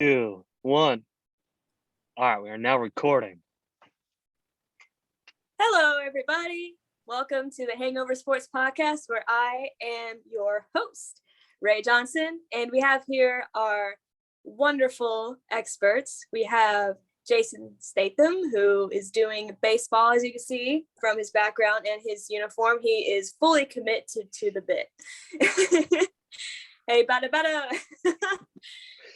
2, 1. All right, we are now recording. Hello, everybody. Welcome to the Hangover Sports Podcast, where I am your host, Ray Johnson. And we have here our wonderful experts. We have Jason Statham, who is doing baseball, as you can see from his background and his uniform. He is fully committed to the bit. Hey, bada.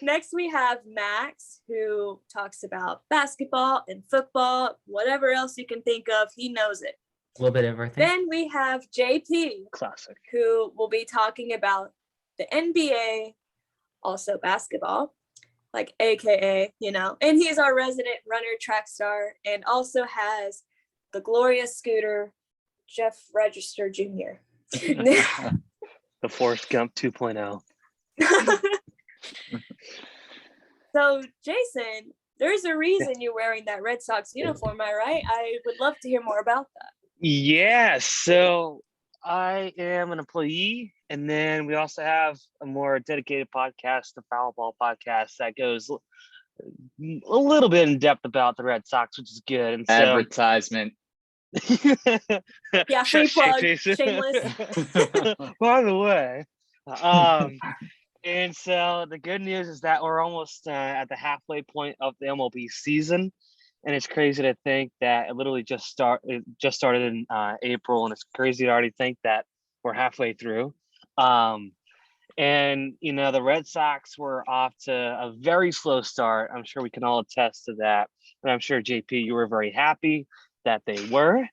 Next, we have Max, who talks about basketball and football, whatever else you can think of, he knows it. A little bit of everything. Then we have JP, Classic. who will be talking about the NBA, also basketball, like AKA, and he's our resident runner, track star, and also has the glorious scooter, Jeff Register Jr. The Forrest Gump 2.0. So, Jason, there's a reason you're wearing that Red Sox uniform, am I right? I would love to hear more about that. Yeah, so I am an employee, and then we also have a more dedicated podcast, the Foul Ball podcast, that goes a little bit in depth about the Red Sox, which is good. And Advertisement. Yeah, free plug, Jason. shameless. By the way, and so the good news is that we're almost at the halfway point of the MLB season, and it's crazy to think that it literally just started in April, and it's crazy to already think that we're halfway through. And the Red Sox were off to a very slow start. I'm sure we can all attest to that, and I'm sure JP, you were very happy that they were.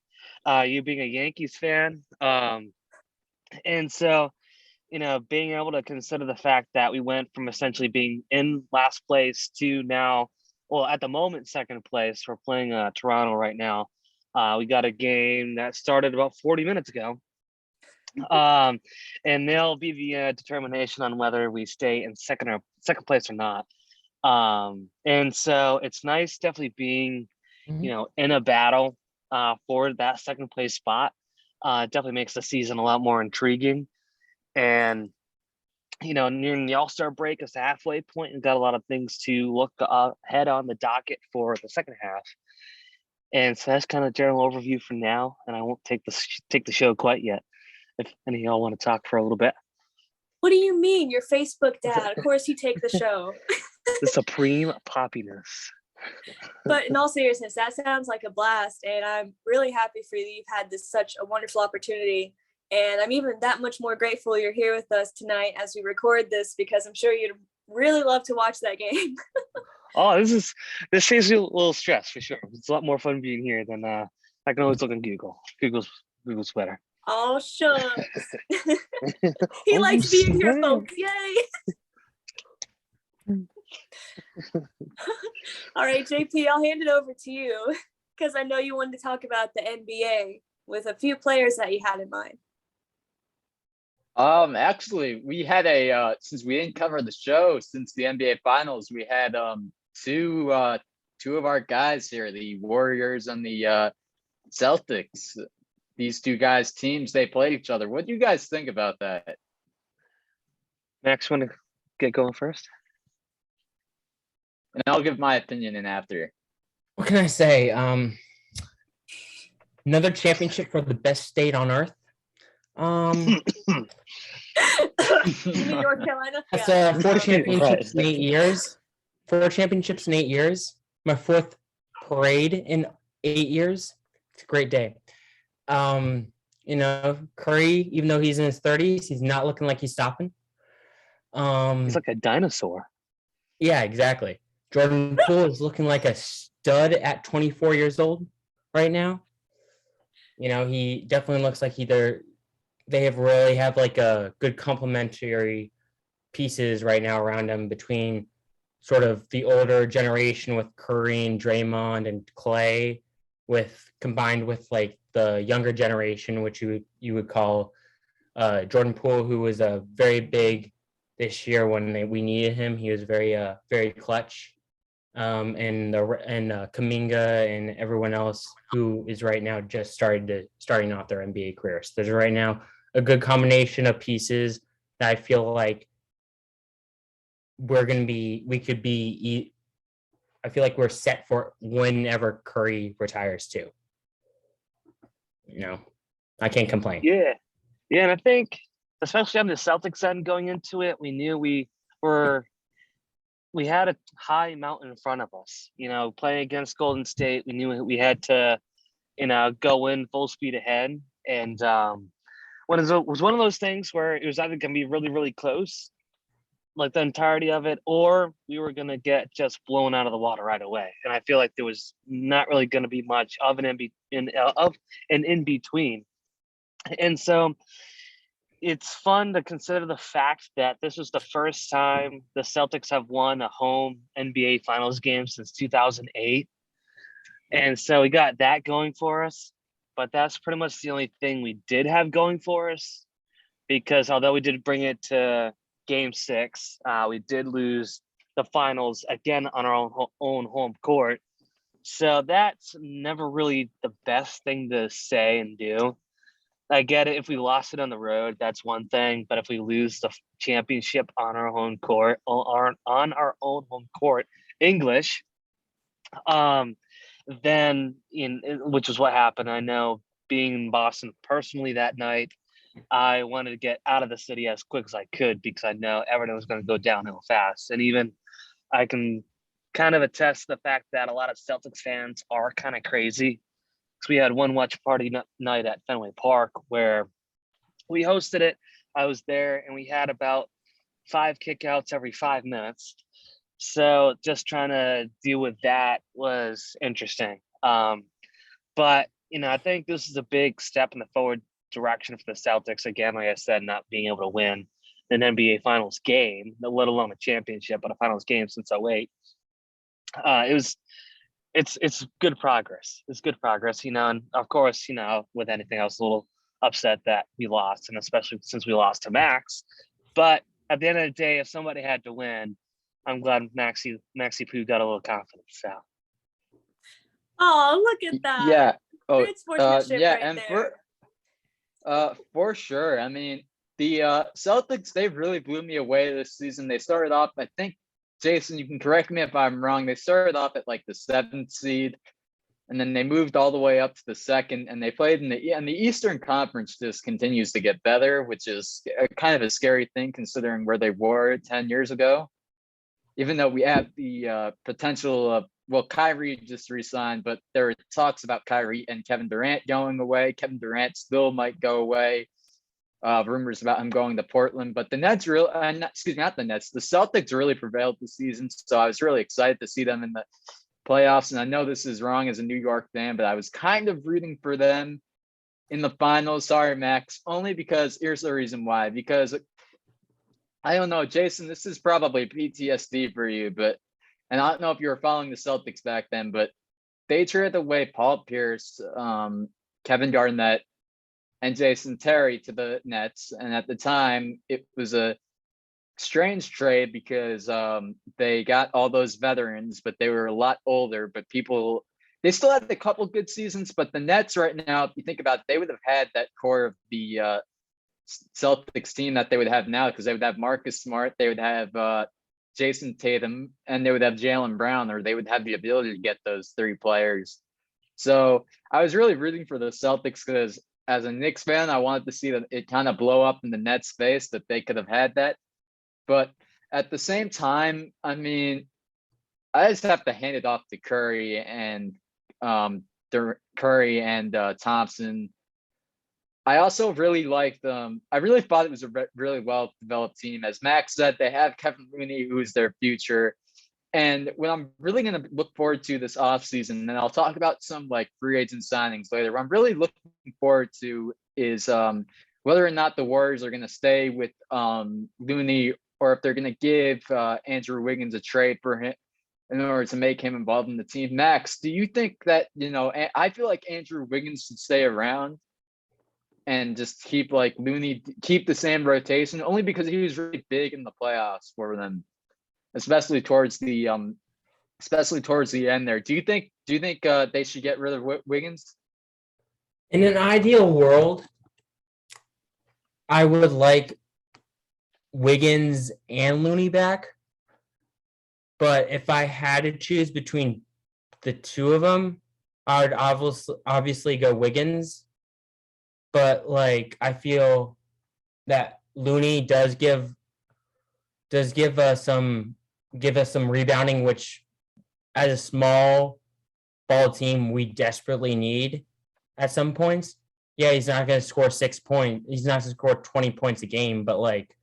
You being a Yankees fan, and so. Being able to consider the fact that we went from essentially being in last place to now, well, at the moment, second place. We're playing Toronto right now. We got a game that started about 40 minutes ago. And they'll be the determination on whether we stay in second place or not. And so it's nice definitely being, in a battle for that second place spot. Definitely makes the season a lot more intriguing. And, nearing the All-Star break is the halfway point, and got a lot of things to look ahead on the docket for the second half. And so that's kind of general overview for now. And I won't take the show quite yet. If any of y'all want to talk for a little bit. What do you mean? You're Facebook dad. Of course you take the show. The supreme poppiness. But in all seriousness, that sounds like a blast. And I'm really happy for you. You've had such a wonderful opportunity. And I'm even that much more grateful you're here with us tonight as we record this, because I'm sure you'd really love to watch that game. Oh, this saves you a little stress for sure. It's a lot more fun being here than I can always look on Google. Google's better. Oh, shucks. He likes being here, folks. Yay. All right, JP, I'll hand it over to you, because I know you wanted to talk about the NBA with a few players that you had in mind. Actually, we had since we didn't cover the show since the NBA Finals, we had two of our guys here, the Warriors and the Celtics. These two guys' teams, they played each other. What do you guys think about that? Max, want to get going first? And I'll give my opinion in after. What can I say? Another championship for the best state on earth. New York, Carolina. That's 4 championships in 8 years. 4 championships in 8 years. My 4th parade in 8 years. It's a great day. Curry, even though he's in his 30s, he's not looking like he's stopping. He's like a dinosaur. Yeah, exactly. Jordan Poole is looking like a stud at 24 years old right now. He definitely looks like they really have like a good complementary pieces right now around him, between sort of the older generation with Curry and Draymond and Clay, combined with like the younger generation, which you would call Jordan Poole, who was very big this year when we needed him. He was very clutch. And Kuminga and everyone else who is right now just starting off their NBA careers. There's right now a good combination of pieces that I feel like we could be. I feel like we're set for whenever Curry retires too. I can't complain. Yeah, and I think, especially on the Celtics end going into it, we knew we had a high mountain in front of us. Playing against Golden State, we knew we had to, go in full speed ahead. And when it was one of those things where it was either going to be really, really close, like the entirety of it, or we were going to get just blown out of the water right away. And I feel like there was not really going to be much of an in between. And so it's fun to consider the fact that this was the first time the Celtics have won a home NBA Finals game since 2008. And so we got that going for us. But that's pretty much the only thing we did have going for us, because although we did bring it to Game 6, we did lose the finals again on our own home court. So that's never really the best thing to say and do. I get it. If we lost it on the road, that's one thing. But if we lose the championship on our own court, English, then which is what happened. I know, being in Boston personally that night, I wanted to get out of the city as quick as I could, because I know everything was going to go downhill fast. And even I can kind of attest to the fact that a lot of Celtics fans are kind of crazy. Because we had one watch party night at Fenway Park where we hosted it. I was there, and we had about 5 kickouts every 5 minutes. So just trying to deal with that was interesting. But, I think this is a big step in the forward direction for the Celtics. Again, like I said, not being able to win an NBA Finals game, let alone a championship, but a Finals game since 2008. It's good progress. It's good progress, and of course, with anything else, a little upset that we lost, and especially since we lost to Max. But at the end of the day, if somebody had to win, I'm glad Maxi Poo got a little confidence. So. Oh, look at that! Yeah. Oh, Great sportsmanship yeah, right and there. for sure. I mean, the Celtics, they really blew me away this season. They started off, I think, Jason, you can correct me if I'm wrong, they started off at like the 7th seed, and then they moved all the way up to the 2nd, and they played in the Eastern Conference. Just continues to get better, which is kind of a scary thing considering where they were 10 years ago. Even though we have the potential of, Kyrie just re-signed, but there are talks about Kyrie and Kevin Durant going away. Kevin Durant still might go away. Rumors about him going to Portland, but the Nets not the Nets. The Celtics really prevailed this season, so I was really excited to see them in the playoffs. And I know this is wrong as a New York fan, but I was kind of rooting for them in the finals. Sorry, Max, only because here's the reason why. Because I don't know, Jason, this is probably PTSD for you, and I don't know if you were following the Celtics back then, but they traded away Paul Pierce, Kevin Garnett, and Jason Terry to the Nets. And at the time, it was a strange trade because they got all those veterans, but they were a lot older. But they still had a couple good seasons. But the Nets right now, if you think about it, they would have had that core of the Celtics team that they would have now, because they would have Marcus Smart, they would have Jason Tatum, and they would have Jaylen Brown, or they would have the ability to get those 3 players. So I was really rooting for the Celtics because as a Knicks fan, I wanted to see it kind of blow up in the Nets' face that they could have had that. But at the same time, I mean, I just have to hand it off to Curry and Thompson. I also really liked them. I really thought it was a really well-developed team. As Max said, they have Kevin Looney, who is their future. And what I'm really going to look forward to this offseason, and I'll talk about some like free agent signings later, what I'm really looking forward to is whether or not the Warriors are going to stay with Looney, or if they're going to give Andrew Wiggins a trade for him in order to make him involved in the team. Max, do you think that, I feel like Andrew Wiggins should stay around and just keep like Looney, keep the same rotation, only because he was really big in the playoffs for them, especially towards the end there. Do you think they should get rid of Wiggins? In an ideal world, I would like Wiggins and Looney back, But if I had to choose between the two of them, I would obviously go Wiggins. But like I feel that Looney does give us some rebounding, which as a small ball team we desperately need at some points. Yeah, he's not going to score 6 points. He's not going to score 20 points a game, but like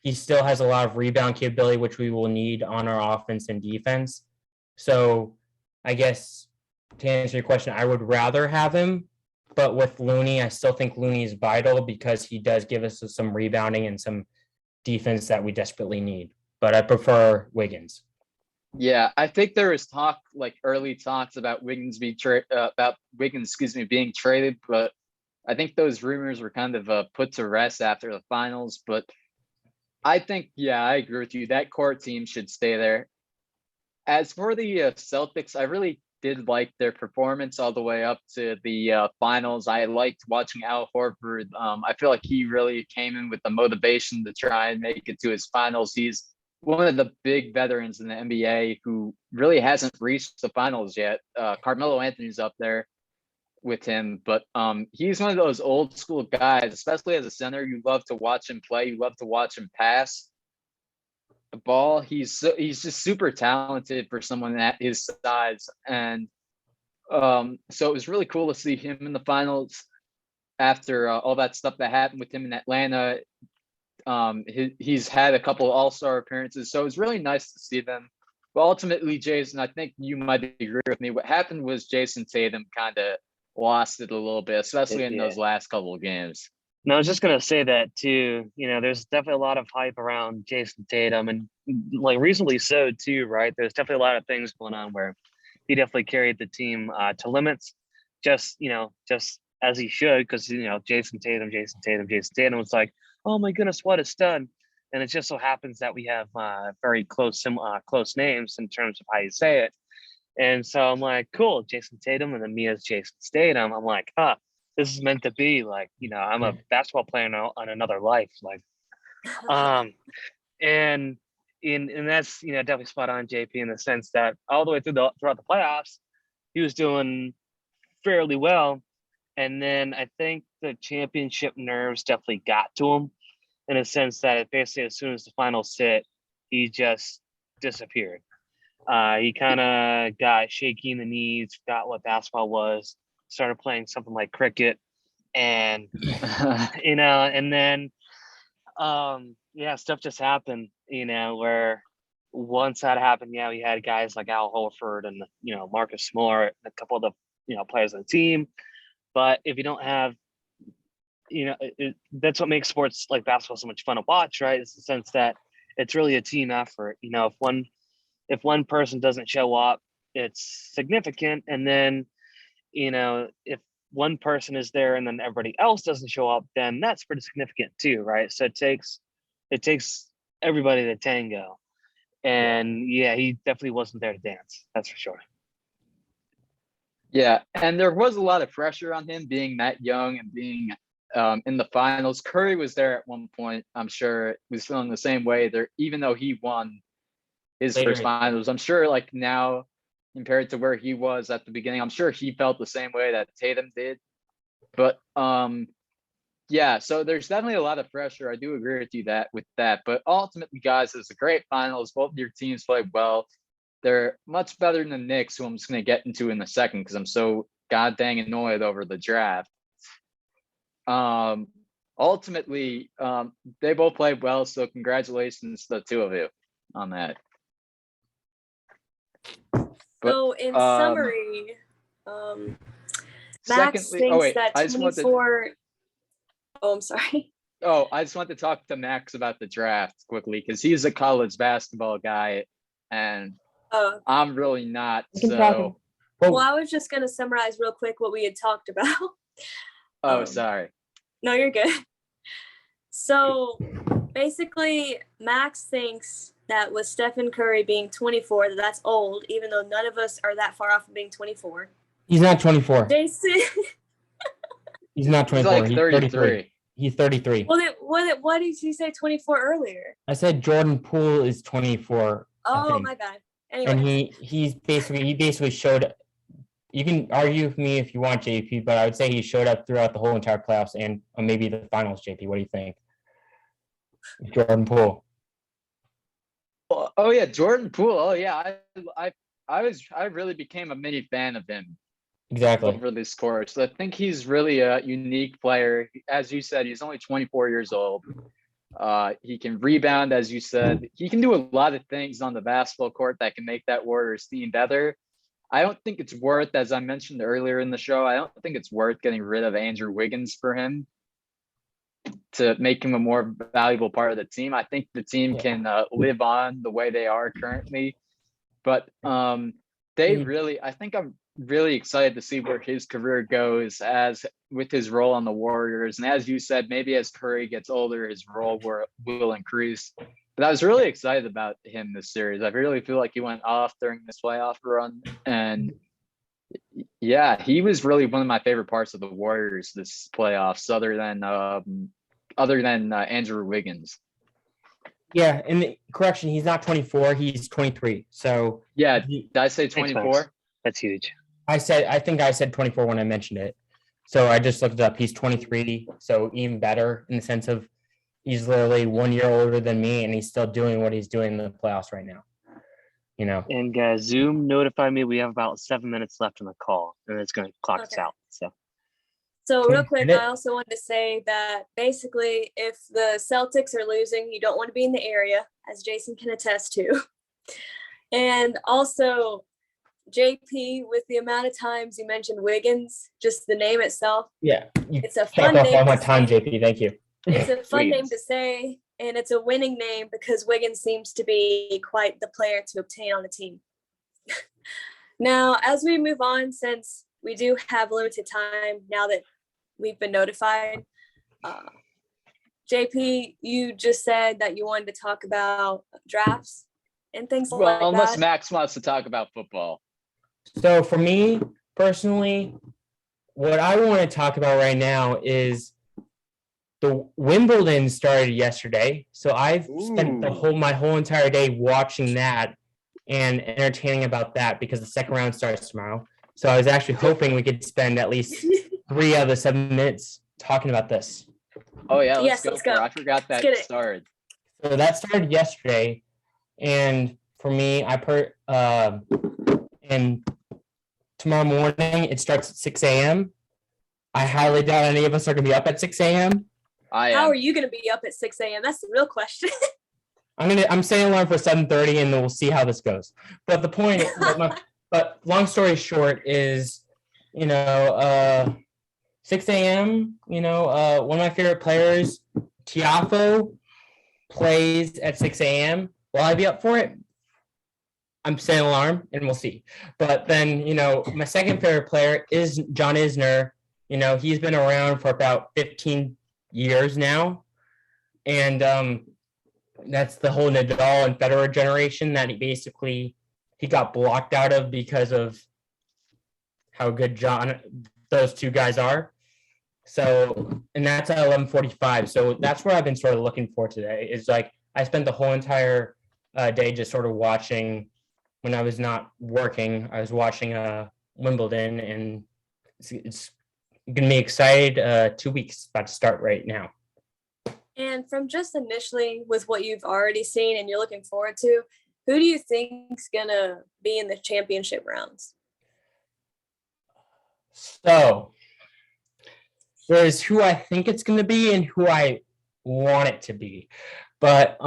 he still has a lot of rebound capability, which we will need on our offense and defense. So I guess to answer your question, I would rather have him. But with Looney, I still think Looney is vital because he does give us some rebounding and some defense that we desperately need. But I prefer Wiggins. Yeah, I think there was talk, like early talks about Wiggins being being traded, but I think those rumors were kind of put to rest after the finals. But I think, yeah, I agree with you. That core team should stay there. As for the Celtics, I really did like their performance all the way up to the finals. I liked watching Al Horford. I feel like he really came in with the motivation to try and make it to his finals. He's one of the big veterans in the NBA who really hasn't reached the finals yet. Carmelo Anthony's up there with him, but he's one of those old school guys, especially as a center. You love to watch him play. You love to watch him pass the ball. He's just super talented for someone at his size, and so it was really cool to see him in the finals after all that stuff that happened with him in Atlanta. He's had a couple of all-star appearances, so it was really nice to see them. But ultimately, Jason, I think you might agree with me. What happened was Jason Tatum kind of lost it a little bit, especially in those last couple of games. No, I was just gonna say that too. There's definitely a lot of hype around Jason Tatum, and like recently so too, right? There's definitely a lot of things going on where he definitely carried the team to limits, just as he should, because Jason Tatum was like, oh my goodness, what a stud. And it just so happens that we have very close names in terms of how you say it. And so I'm like, cool, Jason Tatum, and then me as Jason Statham. I'm like, this is meant to be. Like, I'm a basketball player on another life. Like, and that's definitely spot on, JP, in the sense that all the way throughout the playoffs, he was doing fairly well. And then I think the championship nerves definitely got to him, in a sense that it basically, as soon as the finals hit, he just disappeared. He kind of got shaky in the knees, forgot what basketball was, started playing something like cricket, and and then stuff just happened. Where once that happened, we had guys like Al Horford and Marcus Smart, a couple of the players on the team. But if you don't have, that's what makes sports like basketball so much fun to watch, right? It's the sense that it's really a team effort. If one person doesn't show up, it's significant. And then, if one person is there and then everybody else doesn't show up, then that's pretty significant too, right? So it takes everybody to tango. And he definitely wasn't there to dance. That's for sure. Yeah, and there was a lot of pressure on him being that young and being in the finals. Curry was there at one point. I'm sure he was feeling the same way there, even though he won his first finals. I'm sure, like now, compared to where he was at the beginning, I'm sure he felt the same way that Tatum did. But so there's definitely a lot of pressure. I do agree with you with that. But ultimately, guys, it's a great finals. Both of your teams played well. They're much better than the Knicks, who I'm just going to get into in a second because I'm so god dang annoyed over the draft. Ultimately, they both played well, so congratulations to the two of you on that. So in summary, Max thinks that 24. I'm sorry. Oh, I just want to talk to Max about the draft quickly because he's a college basketball guy, and I'm really not. So, well, I was just gonna summarize real quick what we had talked about. Sorry. No, you're good. So basically, Max thinks that with Stephen Curry being 24, that's old, even though none of us are that far off of being 24. He's not 24. Jason. He's not 24. He's like 33. He's 33. Well, what did you say 24 earlier? I said Jordan Poole is 24. Oh, my bad. And Anyway. he basically showed. You can argue with me if you want, JP, but I would say he showed up throughout the whole entire playoffs and maybe the finals. JP, what do you think? Jordan Poole. Oh yeah, Jordan Poole. Oh yeah, I really became a mini fan of him Exactly. over this course. I think he's really a unique player. As you said, he's only 24 years old. He can rebound, as you said. He can do a lot of things on the basketball court that can make that Warriors team better. I don't think it's worth, as I mentioned earlier in the show, I don't think it's worth getting rid of Andrew Wiggins for him to make him a more valuable part of the team. I think the team can live on the way they are currently. But I think I'm really excited to see where his career goes as with his role on the Warriors. And as you said, maybe as Curry gets older, his role will increase. But I was really excited about him this series. I really feel like he went off during this playoff run. And yeah, he was really one of my favorite parts of the Warriors this playoffs, other than Andrew Wiggins. Yeah, and correction, he's not 24, he's 23. So yeah, did I say 24? That's huge. I think I said 24 when I mentioned it. So I just looked it up. He's 23, so even better in the sense of he's literally 1 year older than me, and he's still doing what he's doing in the playoffs right now. You know. And Zoom notified me we have about 7 minutes left on the call, and it's going to clock us out. So real quick, I also wanted to say that basically if the Celtics are losing, you don't want to be in the area, as Jason can attest to. And also, JP, with the amount of times you mentioned Wiggins, just the name itself. Yeah. It's a fun name. All my time, JP. Thank you. It's a fun name to say, and it's a winning name because Wiggins seems to be quite the player to obtain on the team. Now, as we move on, since we do have limited time now that we've been notified. JP, you just said that you wanted to talk about drafts and things like that. Well, unless Max wants to talk about football. So for me personally, what I want to talk about right now is the Wimbledon started yesterday. So I've spent my whole entire day watching that and entertaining about that because the second round starts tomorrow. So I was actually hoping we could spend at least 3 out of the 7 minutes talking about this. Oh yeah, let's go. I forgot that started. So that started yesterday, and for me, and tomorrow morning it starts at 6 a.m. I highly doubt any of us are going to be up at 6 a.m. How are you going to be up at 6 a.m.? That's the real question. I'm setting alarm for 7:30, and then we'll see how this goes. But the point, but long story short is, 6 a.m., one of my favorite players, Tiafo, plays at 6 a.m. Will I be up for it? I'm setting an alarm, and we'll see. But then, my second favorite player is John Isner. He's been around for about 15 years now. And that's the whole Nadal and Federer generation that he got blocked out of because of how good those two guys are. So, and that's at 11:45. So that's where I've been sort of looking for today. Is like I spent the whole entire day just sort of watching. When I was not working, I was watching Wimbledon, and it's gonna be excited. 2 weeks about to start right now. And from just initially with what you've already seen and you're looking forward to, who do you think's gonna be in the championship rounds? So there's who I think it's going to be and who I want it to be. But,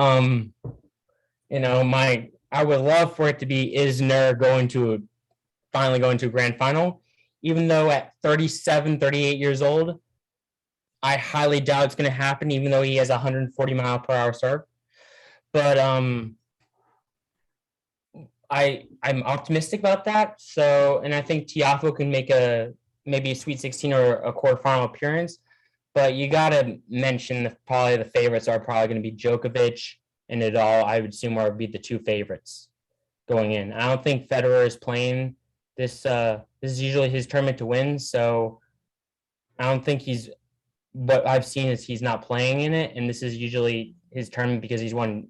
I would love for it to be Isner finally going to a grand final, even though at 37, 38 years old, I highly doubt it's going to happen, even though he has a 140-mile-per-hour serve. But I'm optimistic about that. So, and I think Tiafo can make maybe a Sweet 16 or a quarterfinal appearance. But you got to mention probably the favorites are probably going to be Djokovic and Nadal. I would assume would be the two favorites going in. I don't think Federer is playing this. This is usually his tournament to win. So I don't think what I've seen is he's not playing in it. And this is usually his tournament because he's won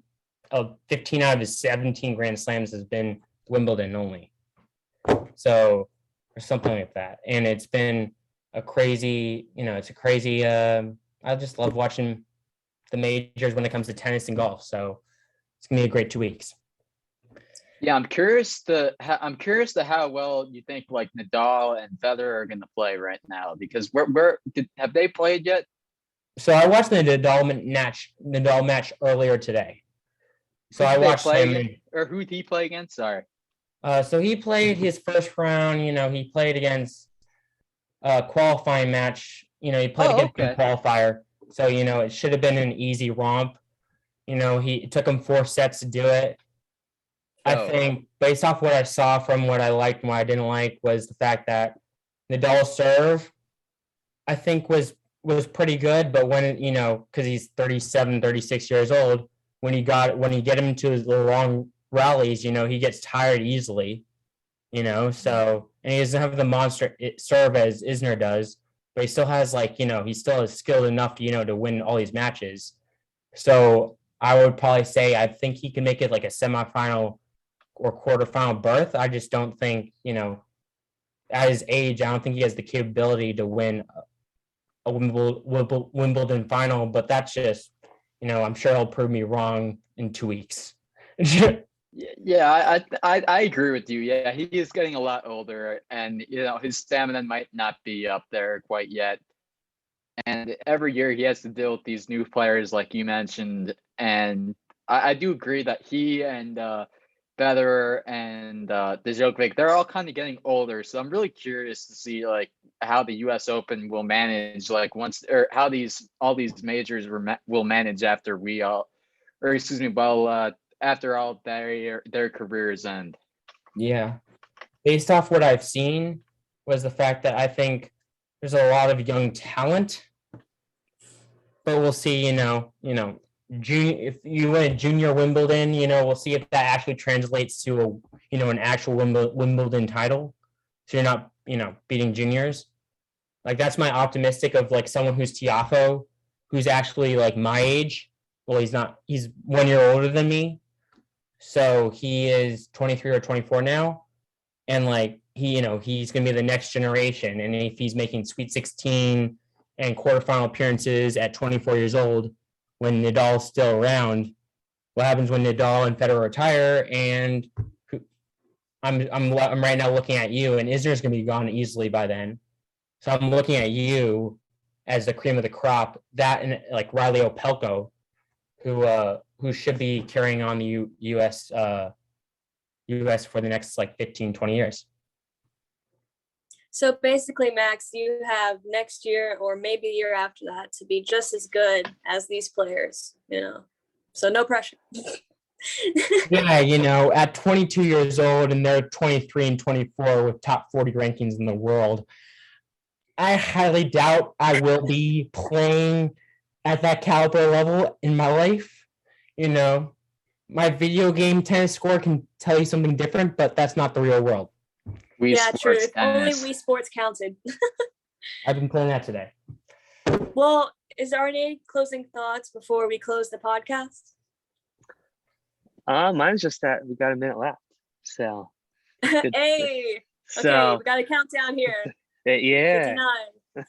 15 out of his 17 Grand Slams has been Wimbledon only. So, or something like that. And it's been a crazy, I just love watching the majors when it comes to tennis and golf. So it's gonna be a great 2 weeks. Yeah, I'm curious to how well you think like Nadal and Federer are going to play right now, because have they played yet? So I watched the Nadal match earlier today. So I watched him. Or who did he play against? Sorry. So he played his first round. He played against a qualifying match. He played against the qualifier. So it should have been an easy romp. It took him 4 sets to do it. I think based off what I saw from what I liked and what I didn't like was the fact that Nadal's serve, I think was pretty good, but when because he's 37, 36 years old, when you get him into the long rallies, he gets tired easily, so, and he doesn't have the monster serve as Isner does, but he still has he still is skilled enough, to win all these matches. So I would probably say I think he can make it like a semifinal or quarterfinal berth. I just don't think, at his age, I don't think he has the capability to win a Wimbledon final, but that's just, I'm sure he'll prove me wrong in 2 weeks. Yeah, I agree with you. Yeah, he is getting a lot older, and his stamina might not be up there quite yet. And every year he has to deal with these new players, like you mentioned. And I do agree that he and Federer and Djokovic, they're all kind of getting older. So I'm really curious to see how the U.S. Open will manage how all these majors will manage after after all their careers end. Yeah, based off what I've seen was the fact that I think there's a lot of young talent, but we'll see. If you win a junior Wimbledon, we'll see if that actually translates to an actual Wimbledon title. So you're not, beating juniors. That's my optimistic of someone who's Tiafoe, who's actually my age. Well, he's not. He's 1 year older than me, so he is 23 or 24 now, and he's gonna be the next generation. And if he's making Sweet 16 and quarterfinal appearances at 24 years old, when Nadal's still around, what happens when Nadal and Federer retire? And I'm right now looking at you, and Isner's gonna be gone easily by then. So I'm looking at you as the cream of the crop. That and Riley Opelka, who should be carrying on the U.S. for the next 15, 20 years. So basically, Max, you have next year or maybe the year after that to be just as good as these players, so no pressure. Yeah, at 22 years old and they're 23 and 24 with top 40 rankings in the world, I highly doubt I will be playing at that caliber level in my life. My video game tennis score can tell you something different, but that's not the real world. True. If only Wii Sports counted. I've been playing that today. Well, is there any closing thoughts before we close the podcast? Mine's just that we got a minute left. So. Hey. So, okay, we got a countdown here. Yeah.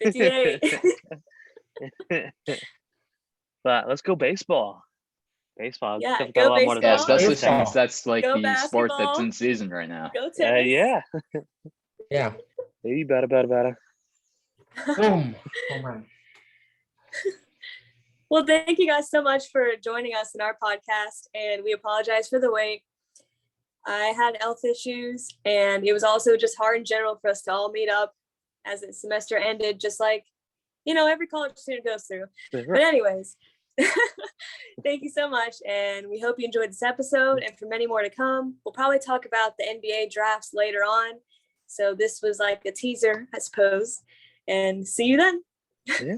59, 58. But let's go baseball. Baseball. Yeah, Got go a lot more to baseball. Yeah, talk about. especially since that's Go the sport that's basketball. in season right now. Go tennis. Yeah. Yeah. You better. Boom. Home run. Well, thank you guys so much for joining us in our podcast, and we apologize for the wait. I had health issues, and it was also just hard in general for us to all meet up as the semester ended, just like, every college student goes through. But anyways, thank you so much, and we hope you enjoyed this episode, and for many more to come. We'll probably talk about the NBA drafts later on, so this was like a teaser, I suppose, and see you then. Yeah.